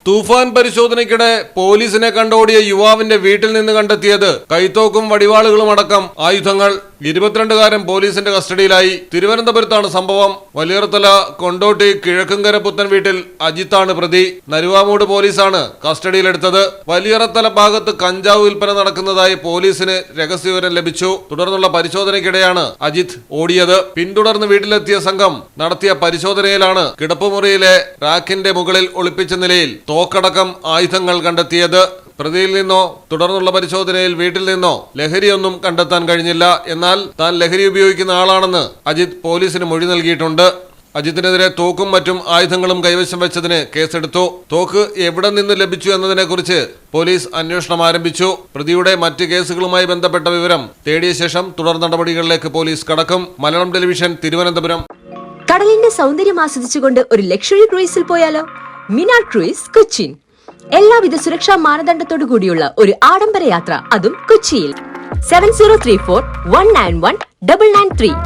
തൂഫാൻ പരിശോധനയ്ക്കിടെ പോലീസിനെ കണ്ടോടിയ യുവാവിന്റെ വീട്ടിൽ നിന്ന് കണ്ടെത്തിയത് കൈത്തോക്കും വടിവാളുകളും അടക്കം ആയുധങ്ങൾ. 22കാരൻ പോലീസിന്റെ കസ്റ്റഡിയിലായി. തിരുവനന്തപുരത്താണ് സംഭവം. വലിയർത്തല കൊണ്ടോട്ടി കിഴക്കുംകര പുത്തൻ വീട്ടിൽ അജിത്താണ് പ്രതി. നരുവാമൂട് പോലീസാണ് കസ്റ്റഡിയിലെടുത്തത്. വലിയറത്തല ഭാഗത്ത് കഞ്ചാവ് വിൽപ്പന നടക്കുന്നതായി പോലീസിന് രഹസ്യവിവരം ലഭിച്ചു. തുടർന്നുള്ള പരിശോധനയ്ക്കിടെയാണ് അജിത് ഓടിയത്. പിന്തുടർന്ന് വീട്ടിലെത്തിയ സംഘം നടത്തിയ പരിശോധനയിലാണ് കിടപ്പുമുറിയിലെ റാക്കിന്റെ മുകളിൽ ഒളിപ്പിച്ച നിലയിൽ തോക്കടക്കം ആയുധങ്ങൾ കണ്ടെത്തിയത്. പ്രതിയിൽ നിന്നോ തുടർന്നുള്ള പരിശോധനയിൽ വീട്ടിൽ നിന്നോ ലഹരിയൊന്നും കണ്ടെത്താൻ കഴിഞ്ഞില്ല. എന്നാൽ താൻ ലഹരി ഉപയോഗിക്കുന്ന ആളാണെന്ന് അജിത് പോലീസിന് മൊഴി നൽകിയിട്ടുണ്ട്. അജിത്തിനെതിരെ തോക്കും മറ്റും ആയുധങ്ങളും കൈവശം വെച്ചതിന് കേസെടുത്തു. തോക്ക് എവിടെ നിന്ന് ലഭിച്ചു എന്നതിനെക്കുറിച്ച് പോലീസ് അന്വേഷണം ആരംഭിച്ചു. പ്രതിയുടെ മറ്റ് കേസുകളുമായി ബന്ധപ്പെട്ട വിവരം തേടിയ ശേഷം തുടർ നടപടികളിലേക്ക് പോലീസ് കടക്കും. മലയാളം ടെലിവിഷൻ, തിരുവനന്തപുരം. കടലിന്റെ സൗന്ദര്യം ആസ്വദിച്ചുകൊണ്ട് ഒരു ലക്ഷറി ക്രൂയിസിൽ പോയാലോ? മിനാർ ക്രൂയിസ് കൊച്ചിൻ. എല്ലാവിധ സുരക്ഷാ മാനദണ്ഡത്തോടു കൂടിയുള്ള ഒരു ആഡംബര യാത്ര, അതും കൊച്ചിയിൽ. 7034191993